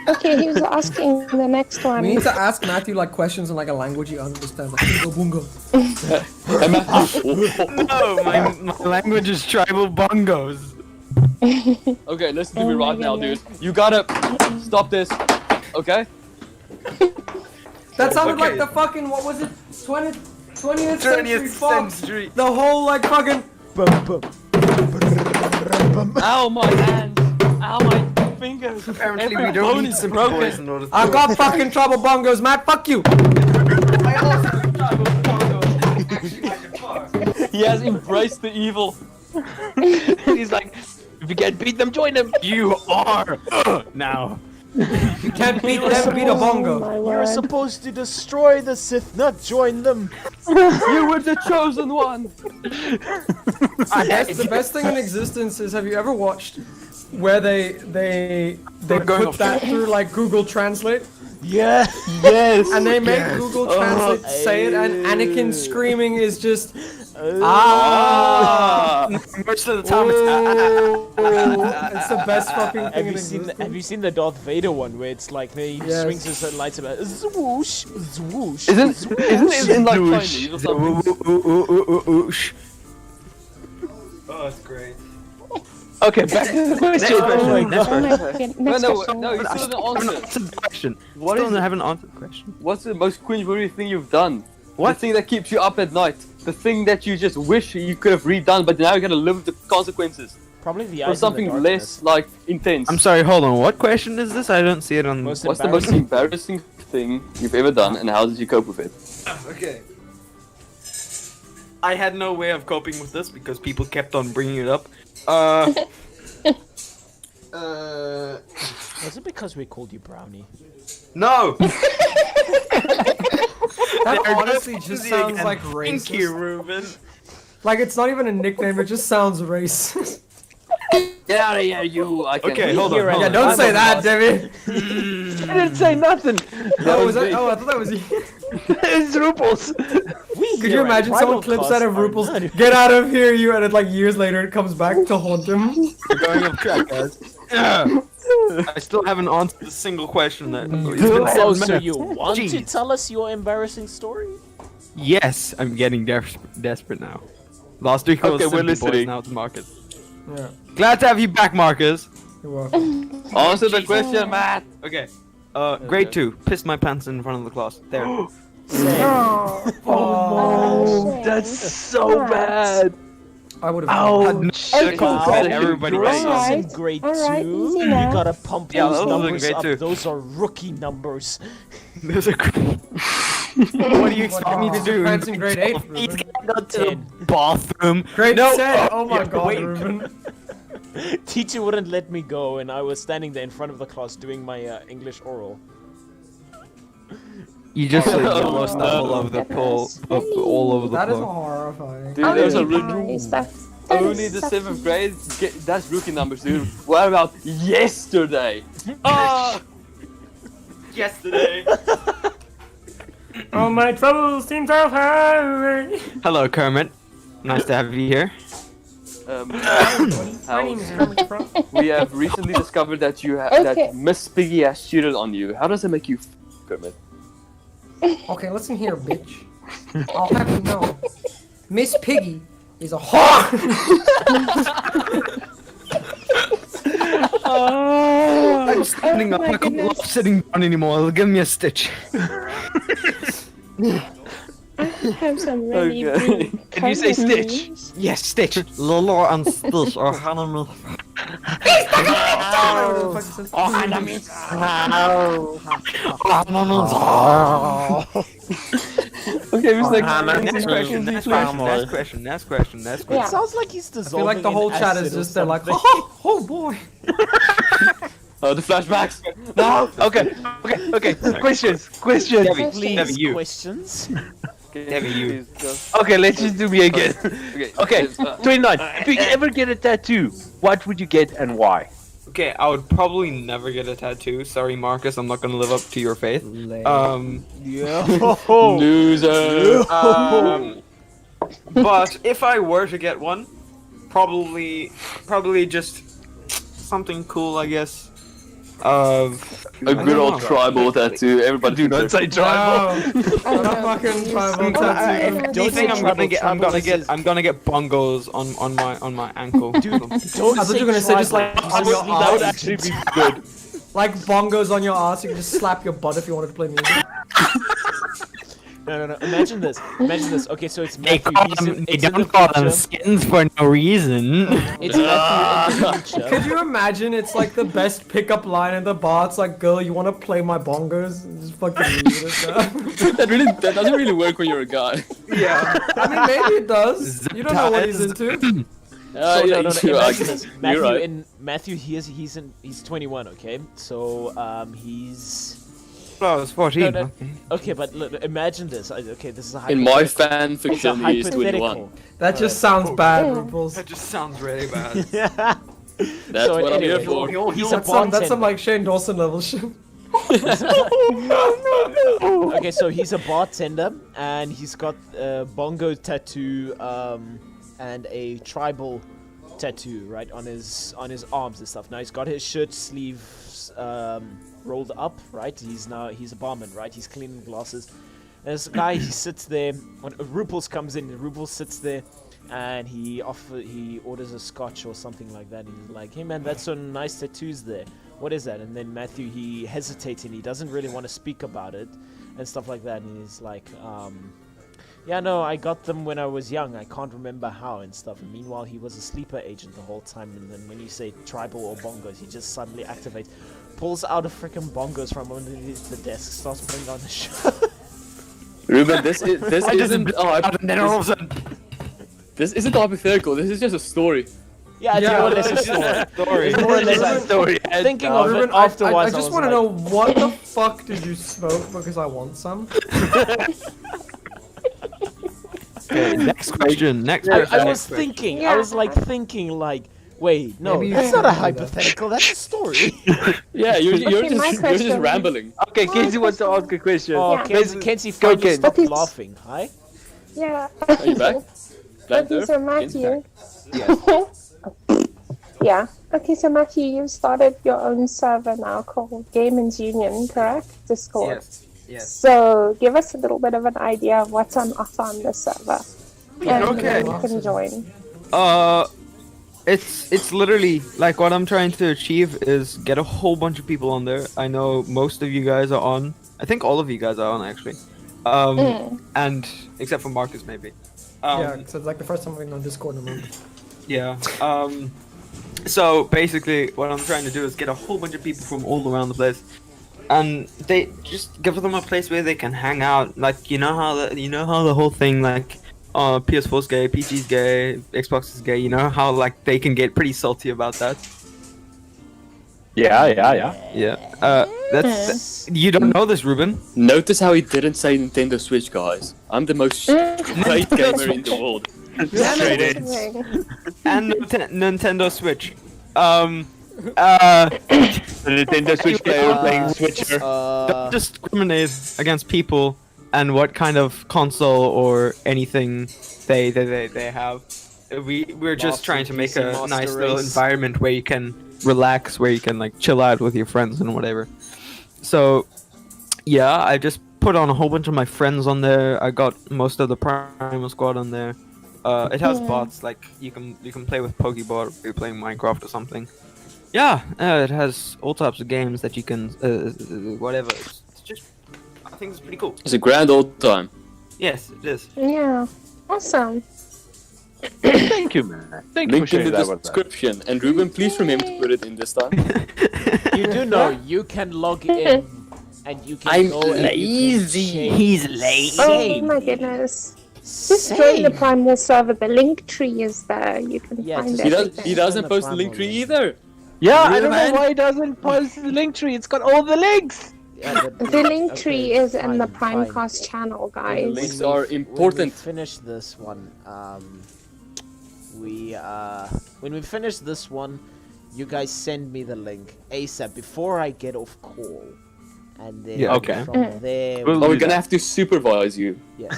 Okay, he was asking the next one. We need to ask Matthew like questions in like a language he understands, like bungo bungo. Hey, Matthew. No, my language is tribal bongos. Okay, listen to Oh me my right now, dude. goodness. You gotta stop this, okay? That sounded Okay. like the fucking, what was it? 20th Century 20th Fox. century. The whole like fucking. Ow, my hands. Ow, my fingers. Apparently Every we don't bone need is simple broken. boys in order to I got fucking trouble bongos, Matt. Fuck you. He has embraced the evil. He's like, if you can't beat them, join them. You are now. You can't beat them, beat a bongo. My You're word. supposed to destroy the Sith, not join them. You were the chosen one. The best thing in existence is, have you ever watched where they put that through like Google Translate? Yeah. Yes. And they make Google Translate say it, and Anakin screaming is just Most of the time it's the best fucking thing in existence. Have you seen the Darth Vader one where it's like he Yes. swings his lightsaber, zwoosh, zwoosh. Isn't it in like Chinese or something? Oh, that's great. Okay, back to the question. Oh my god. Oh my god. Next No, question. no, you still didn't answer. answered the question. What Still is it? haven't answered the question. What's the most cringeworthy thing you've done? What? The thing that keeps you up at night. The thing that you just wish you could have redone, but now you gotta live with the consequences. Probably the Or eyes something in the darkness. less like intense. I'm sorry, hold on. What question is this? I don't see it on. Most What's the most embarrassing thing you've ever done, and how did you cope with it? Okay. I had no way of coping with this because people kept on bringing it up. Was it because we called you Brownie? No! That honestly just sounds like Thank you, racist. Ruben. Like it's not even a nickname, it just sounds racist. Get out of here, you! I can Okay, hold on. Here I Hold Yeah, on. don't say that, Debbie. I didn't say nothing. Oh, was that? Oh, I thought that was you. It's Roopels. Could you imagine someone clips out of Roopels, "Get out of here, you," and it, like years later it comes back to haunt him? We're going off track, guys. I still haven't answered a single question that. It's been Oh, 7 so minutes. you want to Jeez. tell us your embarrassing story? Yes, I'm getting desperate now. Last week I was Okay, we're Simply Boys, listening. now it's Marcus. Yeah, Glad to have you back, Marcus. you're welcome. Answer the question, Matt! Okay. Grade 2. Pissed my pants in front of the class. There. Oh. Oh, that's so bad. I would have. Ouch. Everybody Grades else. in grade Alright, 2. easy You now. gotta pump Yeah, those those are in numbers grade up. 2. Those are rookie numbers. There's a. What do you expect me to do? Pants in grade 8, Need to Ruben. go to the bathroom. Grade No. 10. Oh my yeah, god, wait. Ruben. Teacher wouldn't let me go, and I was standing there in front of the class doing my English oral. You just Oh, lost all over the pool, all over the That is floor. horrifying. Dude, Oh, those are guys, that only is the such- 7th grade. That's rookie numbers, dude. What about yesterday? Ah! Yesterday. Oh, my troubles seem so far. Hello, Kermit. Nice to have you here. My name is Hermit Frog. We have recently discovered that Okay. that Miss Piggy has cheated on you. How does it make you feel, Kermit? Okay, listen here, bitch. I'll have you know, Miss Piggy is a whore. I'm standing up. my I can't goodness. love sitting down anymore. Give me a stitch. have some really Okay. brief Can you say content Stitch? news. Yes, Stitch. Lolo and Stitch are Hanami. Okay, who's like Next question. Next question. Next question. Yeah. Sounds like he's I dissolving. feel like the whole in chat acid is or just there like, something. oh boy. Oh, the flashbacks. No. Okay. Questions. Debbie, Please, Debbie, you. questions. Debbie, you. Okay, let's just do me again. Okay, uh, 29. If you ever get a tattoo, what would you get and why? Okay, I would probably never get a tattoo. Sorry, Marcus. I'm not gonna live up to your faith. Yeah. Loser. But if I were to get one, probably just something cool, I guess. A good old tribal tattoo. Everybody Do not say tribal. I'm not fucking tribal tattoo. If anything, I'm gonna get bongos on my ankle. Dude, don't I thought you were gonna say just like on your That would ass. actually be good. Like bongos on your ass, you can just slap your butt if you wanted to play music. No. Imagine this. Okay, so it's They Matthew. call He's them, in, they it's in the don't call them future. skins for no reason. It's Matthew in the future. Could you imagine it's like the best pickup line in the bar? It's like, girl, you wanna play my bongos? And just fucking leave it at that. that doesn't really work when you're a guy. Yeah. I mean, maybe it does. You don't know what he's into. So yeah, no, you're imagine right. this. You're Matthew right. Matthew he's 21, okay? So he's I was 14. No, okay, but look, imagine this. Okay, this is a In my hypothetical. fan It's a fiction, he is 21. hypothetical. That just sounds bad, Roopels. That just sounds really bad. That's So what I'm here anyway, for. He's a That's some bartender. like Shane Dawson level shit. Okay, so he's a bartender, and he's got a bongo tattoo, and a tribal tattoo, right, on his arms and stuff. Now he's got his shirt sleeves rolled up, right? He's a barman, right? He's cleaning glasses. And this guy, he sits there. When Roopels comes in, Roopels sits there, and he orders a scotch or something like that. And he's like, "Hey man, that's some nice tattoos there. What is that?" And then Matthew, he hesitates and he doesn't really want to speak about it and stuff like that. And he's like, "Yeah, no, I got them when I was young. I can't remember how and stuff." And meanwhile, he was a sleeper agent the whole time. And then when you say tribal or bongos, he just suddenly activates, pulls out a freaking bongos from underneath the desk, starts putting on the show. Ruben, this isn't. And then all of a sudden, This isn't hypothetical. This is just a story. Yeah, it's more or less a story. It's more or less a story. Thinking of it Ruben, afterwards, I just was want to like, know what the fuck did you smoke because I want some. okay, next question. Next I question. was thinking. I Yeah. was like thinking, like, wait, no, Maybe you that's not a should do that. hypothetical. That's a story. Yeah, you're Okay, my just question. rambling. Okay, Casey wants to ask a question. Oh, Yeah. Kenzie Go, finally Ken. stopped Okay. laughing. Hi. Yeah. Are you back? Okay, so Matthew. Yeah. Okay, so Matthew, you've started your own server now called Gamers Union, correct? Discord. Yes. Yes. So give us a little bit of an idea of what's on offer on the server. And Okay. then you can join. It's literally like what I'm trying to achieve is get a whole bunch of people on there. I know most of you guys are on. I think all of you guys are on actually. And except for Marcus maybe. Yeah, so it's like the first time I've been on Discord in a month. Yeah. So basically, what I'm trying to do is get a whole bunch of people from all around the place, and they just give them a place where they can hang out. Like you know how the whole thing like, PS4's gay, PC's gay, Xbox is gay. You know how like they can get pretty salty about that. Yeah. Yeah. You don't know this, Ruben. Notice how he didn't say Nintendo Switch, guys. I'm the most straight gamer in the world. Straight And Nintendo Switch. The Nintendo Switch player playing Switcher. Don't discriminate against people and what kind of console or anything they have. We're just Lots trying of to make PC a Master nice little Race. environment where you can relax, where you can like chill out with your friends and whatever. So yeah, I just put on a whole bunch of my friends on there. I got most of the Primal Squad on there. It has bots, like you can play with Pokebot if you're playing Minecraft or something. Yeah, it has all types of games that you can whatever. It's just, I think it's pretty cool. It's a grand old time. Yes, it is. Yeah. Awesome. Thank you, man. Thank you for Link in sharing the that with us. description. And Ruben, please remember to put it in this time. You do know you can log in and you can I'm go and lazy. you can change. He's lazy. Oh my goodness. Just join the Primal server. The link tree is there. You can Yeah, find just- everything. He doesn't the post the Primal link tree link. either. Yeah, I Really, don't man? know why he doesn't post the link tree. It's got all the links. Yeah, The link tree is in the fine. PrimalCast channel, The guys. links are important. When we finish this one, when we finish this one, you guys send me the link ASAP before I get off call, and then Yeah, okay. from there. We'll Oh, do we're gonna that. have to supervise you. Yes.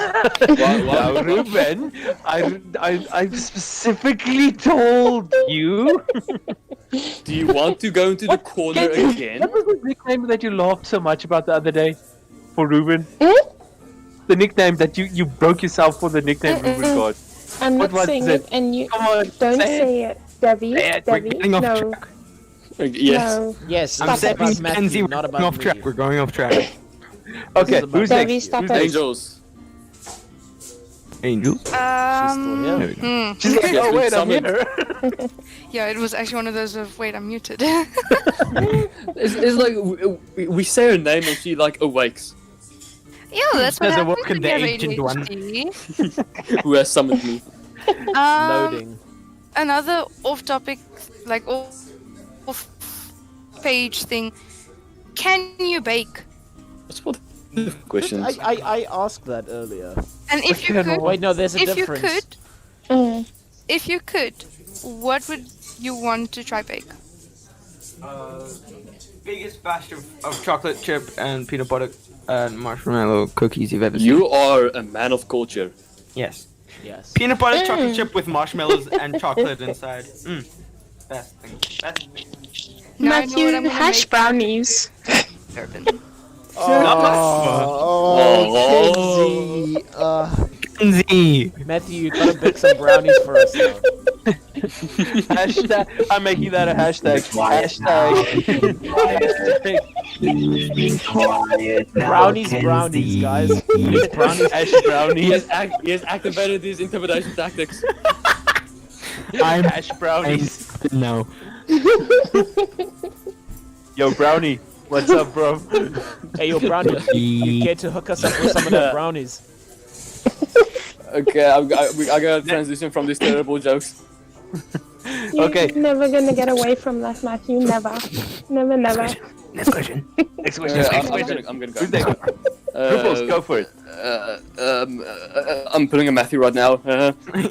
Now, Ruben, I specifically told you. Do you want to go into the corner again? What was the nickname that you laughed so much about the other day for Ruben? The nickname that you broke yourself for the nickname Ruben got. I'm What not was saying it? it, and you Come on, don't say it. say it, Debbie. Say it. We're Debbie, getting off no, track. Yes. no. Yes. Stop It's it. about Kenzie, Matthew, we're not going about off track. me. We're going off track. Okay, This is who's Debbie, next? stop Who's it. next? Angels. Angels. She's still here. She's like, Yes, oh wait, I'm summoned. here. Yeah, it was actually one of those of wait, I'm muted. It's like we say her name and she like awakes. Yeah, that's what There's a happens woken when you have the ancient one. ADHD. Who has summoned me? Loading. another off-topic, like off-page thing. Can you bake? That's what the questions. I asked that earlier. And if you could, Wait, no, there's a if difference. you could, Mm. if you could, what would you want to try bake? Biggest batch of chocolate chip and peanut butter and marshmallow cookies you've ever seen. You are a man of culture. Yes. Yes. Peanut butter chocolate chip with marshmallows and chocolate inside. Best thing. Best thing. Now I know what I'm Matthew, gonna hash make. brownies. Kenzie. Matthew, you gotta bake some brownies for us now. Hashtag. I'm making that a hashtag. Brownies, guys. Brownies. Hash brownies. He has activated these intimidation tactics. I'm Hash brownies. no. Yo, brownie. What's up, bro? Hey, yo, brownie. You care to hook us up with some of the brownies? Okay, I gotta transition from these terrible jokes. Okay. You're never gonna get away from that, Matthew. Never. Never. Next question. Next question. I'm gonna go. Who's next? Roopels, go for it. I'm pulling a Matthew right now.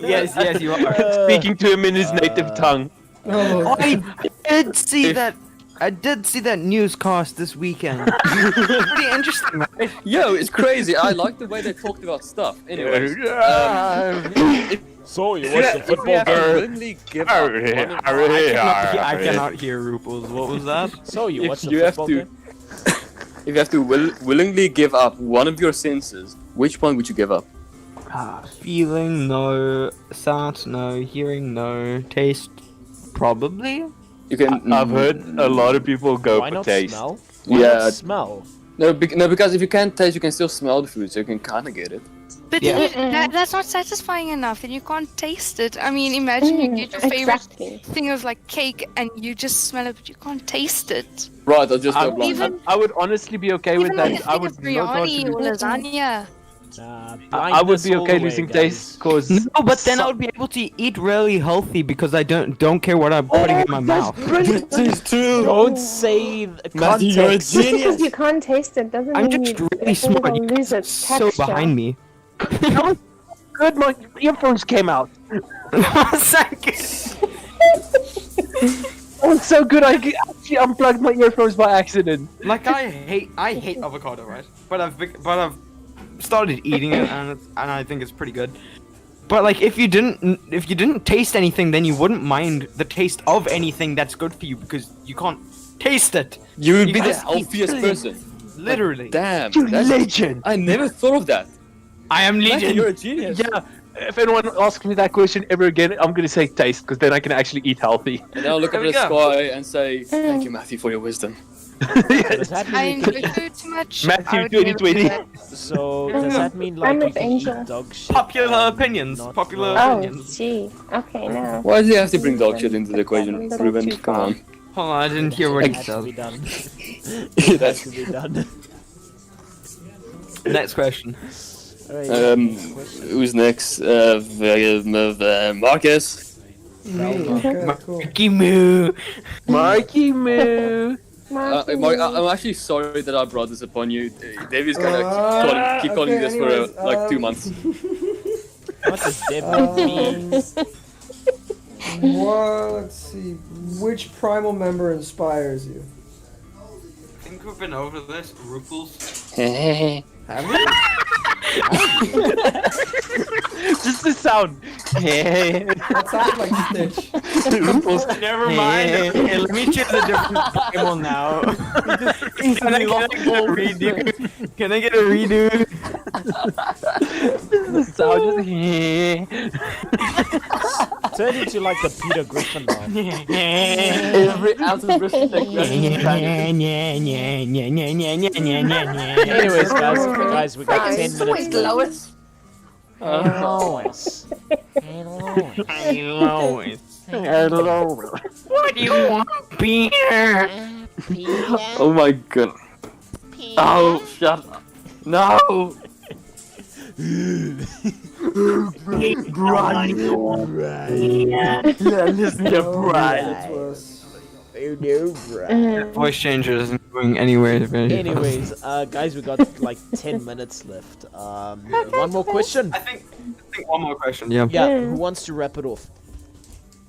Yes, you are. Speaking to him in his native tongue. Oh, I did see that. I did see that newscast this weekend. Pretty interesting, right? Yo, it's crazy. I like the way they talked about stuff. Anyways, So, you watched the football game? willingly give up one of- I cannot hear Roopels. What was that? So, you If watched the you have football to- game? If you have to willingly give up one of your senses, which one would you give up? Feeling, no. Sound, no. Hearing, no. Taste, probably. You can. I've heard a lot of people go Why for not taste. smell? Why Yeah. not smell? No, because if you can't taste, you can still smell the food, so you can kind of get it. But Yeah. that's not satisfying enough, and you can't taste it. I mean, imagine you get your favorite Exactly. thing of like cake, and you just smell it, but you can't taste it. Right, I'll just go I, blind. Even- I would honestly be okay with Even that. like a I thing would of not want biryani to or do- lasagna. I would be okay losing taste, cause No, but then I would be able to eat really healthy because I don't care what I'm putting in my mouth. This is true. Don't say the Matthew, you're a context. Just genius. because you can't taste it doesn't I'm mean just you really smart. will You lose guys are its so texture. behind me. good, my earphones came out. Oh, it's so good. I actually unplugged my earphones by accident. Like I hate avocado, right? But I've started eating it and I think it's pretty good. But like if you didn't taste anything, then you wouldn't mind the taste of anything that's good for you because you can't taste it. You would You be the just eat healthiest it. person. Literally. Damn. You that's- legend. I never thought of that. I am Matthew, legion. you're a genius. Yeah. If anyone asks me that question ever again, I'm gonna say taste, because then I can actually eat healthy. And then I'll look There up we at the go. sky and say, "Thank you, Matthew, for your wisdom." Does that I mean you enjoy can food too much. Matthew I would never do 2020. that. So does that mean like I'm you with can Angel. eat dog shit? Popular and opinions, not popular raw? Oh, opinions. gee. Okay, now. Why do you have to bring dog shit into the equation, Little Ruben? too Come far. on. Hold on, I didn't hear what he Has to said. be done. It has to be done. Next question. Alright, Who's next? Marcus. Okay, cool. Mickey Moo. Marky Moo. I'm actually sorry that I brought this upon you. Davey's gonna keep calling okay, this anyways, for like 2 months. what does Deb mean? Well, let's see. Which primal member inspires you? I think we've been over this. Roopels. Just the sound. That sounds like Stitch. Never mind. Okay, let me choose a different Primal now. Can I get a redo? Can I get a redo? The sound just. Turn into like the Peter Griffin now. Every ounce of respect. Anyways, guys, we got 10 minutes. Lois. Lois. What do you want, Peter? Oh my god. Oh, shut up. No. Listen to Brian. That's worse. Voice changer isn't going anywhere. Anyways, guys, we got like 10 minutes left. One more question. I think one more question. Yeah. Yeah, who wants to wrap it off?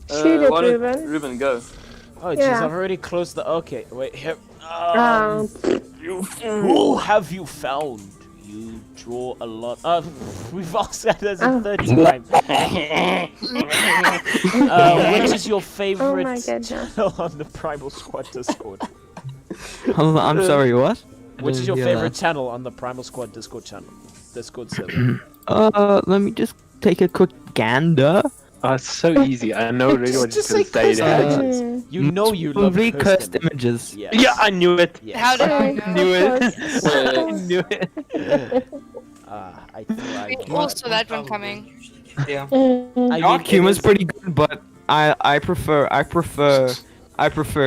Shoot it, Why don't Ruben. Ruben go? Oh, jeez, Yeah. I've already closed the. Okay, wait here. Um, Who have you found? You draw a lot. We've asked that as a third time. Which is your favorite Oh my goodness. channel on the Primal Squad Discord? I'm sorry. What? Which is your Yeah. favorite channel on the Primal Squad Discord server? Let me just take a quick gander. Oh, it's so easy. I know already what Just you're say gonna say cursed there. images. You know you love Probably cursed cursed images. Yes. Yeah, I knew it. Yes. How did I Okay. know? Knew it. Uh, I knew it. I feel like We all saw that one coming. Yeah. I Dark mean, humor's it is- pretty good, but I prefer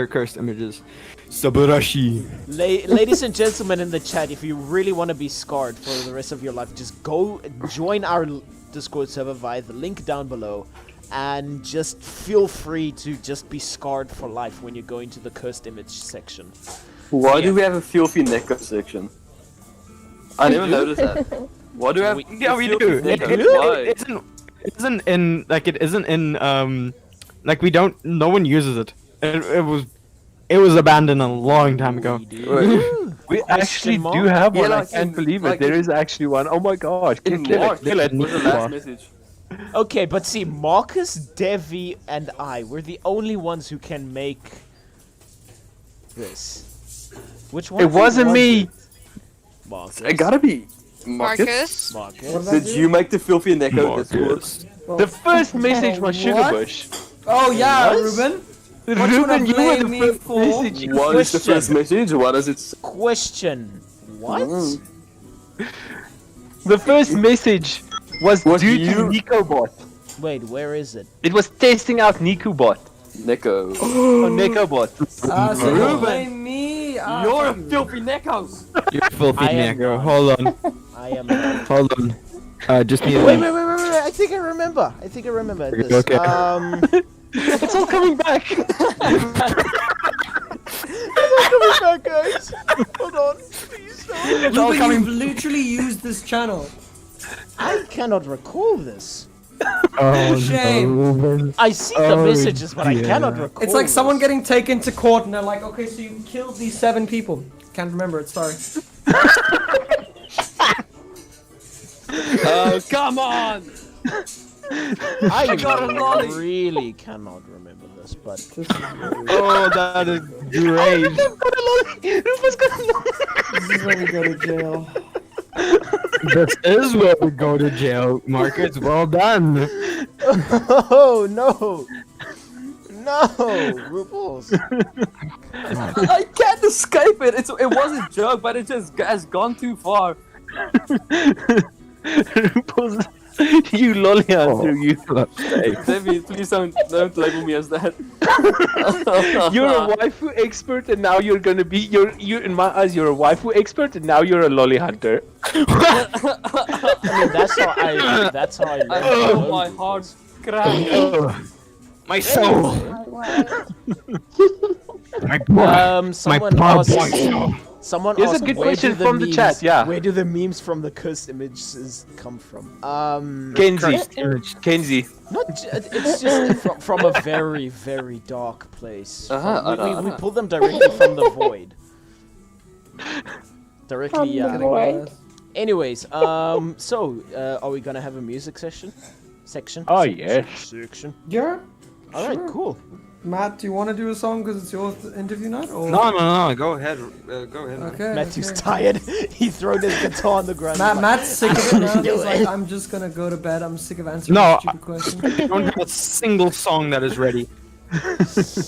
cursed images. Saburashi. Ladies and gentlemen in the chat, if you really want to be scarred for the rest of your life, just go join our Discord server via the link down below, and just feel free to just be scarred for life when you go into the cursed image section. Why Yeah. do we have a filthy neko section? I never noticed that. Why do we have? Yeah, we filthy do. neko? Why? It isn't in like we don't. No one uses it. It was abandoned a long time ago. We actually mark? do have Yeah, one. like I can't in- believe it. like There in- is actually one. Oh my god. In Kill March, it. Kill it. was the last message. Okay, but see, Marcus, Devi, and I, we're the only ones who can make this. Which one? It wasn't me. Marcus. It gotta be Marcus. Marcus. Marcus. Did you make the filthy neko Discord? The first message was What? Shugabush. Oh yeah, What? Ruben. What you wanna Ruben, you were blame the me first for? message. What is the Question. first message? What does it say? Question. What? The first message was Was due to you- NicoBot. Wait, where is it? It was testing out NicoBot. Neko. Oh, NicoBot. So you Ruben. blame me. You're a filthy neko. You're filthy I am nigger. not. Hold on. I am. Wait, Hold on. Just need wait. I think I remember. This. Okay. It's all coming back. Coming back, guys. Hold on. Please don't. Ruben, you've literally used this channel. I cannot recall this. Oh, Shame. I see the Oh, messages, but I dear. cannot recall. It's like someone this. getting taken to court and they're like, okay, so you killed these 7 people. Can't remember it, sorry. Oh, come on! I got a lolly. really cannot remember this, but Oh, that is great. This is when we go to jail. This is where we go to jail. Marcus, well done. oh no, Roopels. I can't escape it. It was a joke, but it just has gone too far. Roopels, you lolly hunter, you. Debbie, please don't label me as that. You're a waifu expert, and now you're gonna be. You in my eyes, you're a waifu expert, and now you're a lolly hunter. I mean, that's how I. That's how I. I learned feel to my love heart crack. My soul. Someone poor asked. boy. Someone Here's a asked, good where question do the from the memes- chat, yeah. Where do the memes from the cursed images come from? Kenzie. It's just from a very, very dark place. We Uh-huh. pull them directly from the void. Directly, yeah. Void. Anyways, so are we gonna have a music session? Section? Oh, Sec- yes. Section. Yeah? All right, Sure. cool. Matt, do you want to do a song because it's your interview night? Or? No. Go ahead. Go ahead. Okay. Matthew's okay. tired. He threw his guitar on the ground. Matt's sick of it now. Do He's like, it. I'm just gonna go to bed. I'm sick of answering No, stupid questions. I don't have a single song that is ready.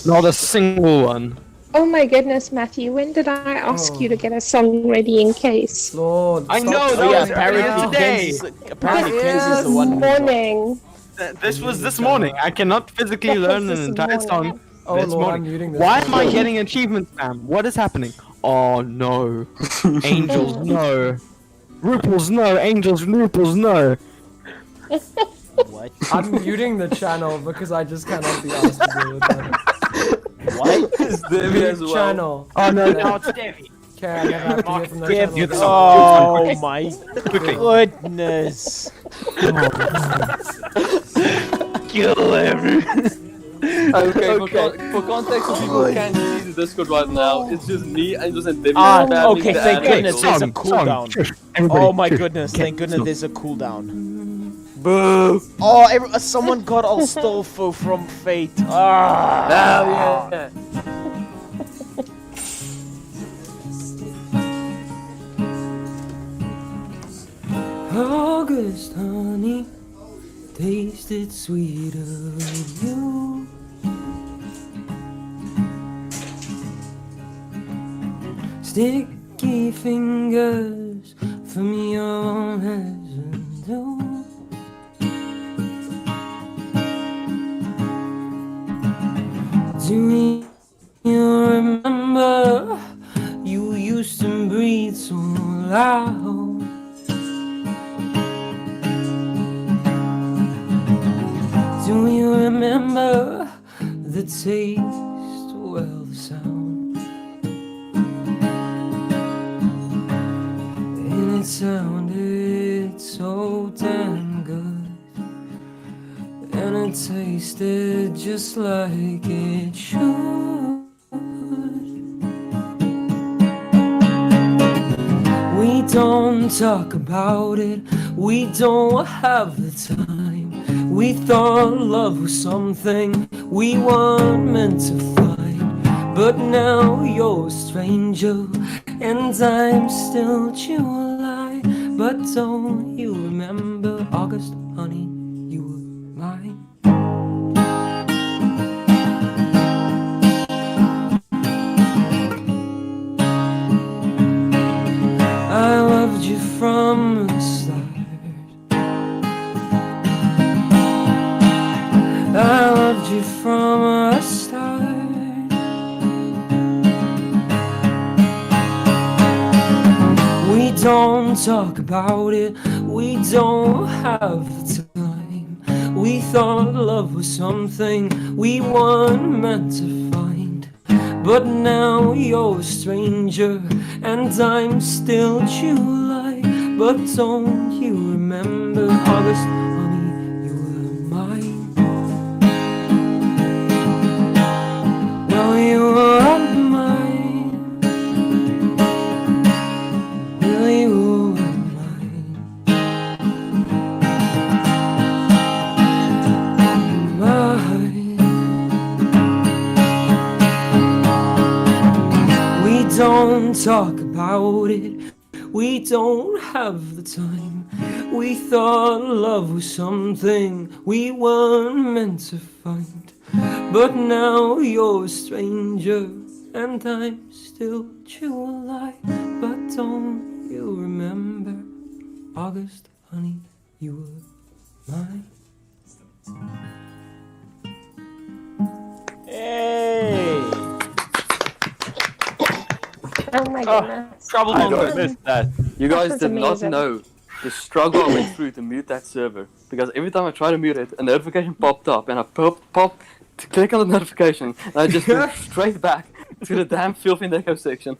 Not a single one. Oh my goodness, Matthew, when did I ask you to get a song ready in case? Lord. I stop know, telling that Oh yeah, was me apparently now. today. Ken's is the one. who- Morning. This was this morning. I cannot physically learn an This entire morning. song Oh this Lord, morning. I'm muting this. Why am I getting achievement spam? What is happening? Oh no. Angels, no. Roopels, no. Angels, Roopels, no. What? I'm muting the channel because I just cannot be asked to deal with that. What? It's Devi as Mute well. channel. Oh no, now it's Devi. Okay, I never have to hear from that Dev, channel. oh my goodness. Kill everyone. Okay, for context, for people who can't see the Discord right now, it's just me and just a Devi Ah, spamming okay, the thank ad goodness icon. there's a cooldown. Oh my goodness, thank goodness there's a cooldown. Boo! Oh, someone got Astolfo from Fate. Ah! Oh, yeah. August honey tasted sweeter with you. Sticky fingers from your residue. Do you remember you used to breathe so loud? Do you remember the taste, well, the sound? And it sounded so damn good, and it tasted just like it should. We don't talk about it, we don't have the time. We thought love was something we weren't meant to find, but now you're a stranger and I'm still July. But don't you remember August, honey, you were mine. I loved you from the start. I loved you from the start. We don't talk about it, we don't have the time. We thought love was something we weren't meant to find, but now you're a stranger and I'm still July. But don't you remember August, honey, you were mine. Well, you were mine. Well, you were mine. Mine. We don't talk about it, we don't have the time. We thought love was something we weren't meant to find, but now you're a stranger and I'm still July. But don't you remember August, honey, you were mine. Hey! Oh my goodness. Trouble I Bongos missed that. You guys This is did not amazing. know the struggle I went through to mute that server, because every time I tried to mute it, a notification popped up, and I popped to click on the notification, and I just went straight back to the damn filthy Neko section.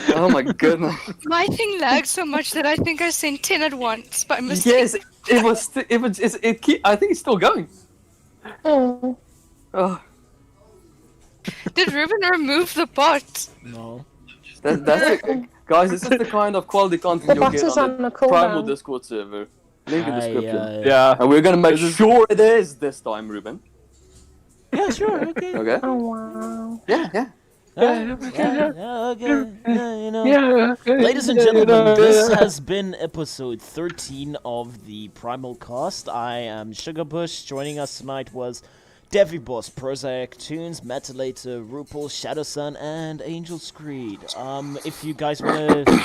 Oh my goodness. My thing lagged so much that I think I sent 10 at once by mistake. Yes, it was. I think it's still going. Mm. Oh, Did Ruben remove the bot? No. that's it. Guys, this is the kind of quality content you'll bot get is on on the the cooldown. Primal Discord server. Link in the description. Yeah. And we're gonna make sure it is this time, Ruben. Yeah, sure, okay. Okay? Oh wow. Yeah. Ladies and gentlemen, this has been episode 13 of the Primal Cast. I am Shugabush. Joining us tonight was DeViBos, Prosaic Tunes, Mattalater, Roopels, ShadowSun, and AngelsCreed. If you guys want to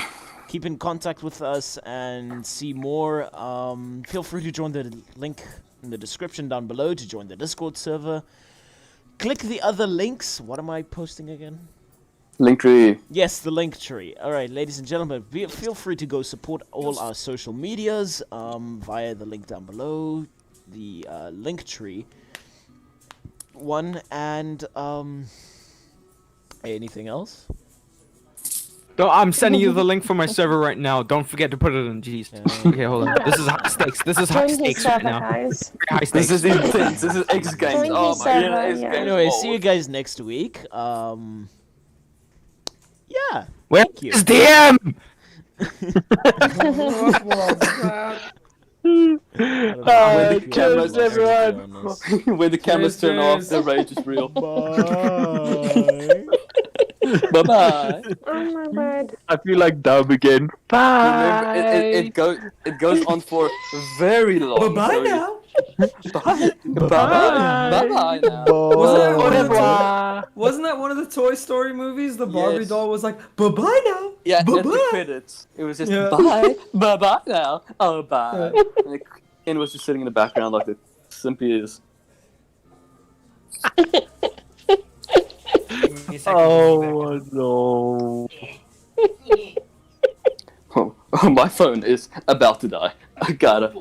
keep in contact with us and see more, feel free to join the link in the description down below to join the Discord server. Click the other links. What am I posting again? Linktree. Yes, the link tree. All right, ladies and gentlemen, feel free to go support all our social medias via the link down below, the link tree one, and anything else? No, I'm sending you the link for my server right now. Don't forget to put it in G's. Okay, hold on. This is high stakes. This is high Join his stakes right server, now. guys. Very high This stakes. is intense. This is X Games. Join Oh his my server, god, X yeah. Games. Anyway, mode. see you guys next week. Yeah. Where Thank you. is DM? Cheers, everyone. When the cameras turn off, cheers. the rage is real. Bye. Bye bye. Oh my word. I feel like dumb again. Bye. Remember, it goes on for very long. Bye so now. Bye. Bye now. Wasn't that one of the Toy Story movies? The Barbie Yes. doll was like, bye now. Yeah, at the Bye-bye. credits, it was just Yeah. bye now. Oh, bye. And Ken was just sitting in the background like it simply is. Oh no. Oh, my phone is about to die. I gotta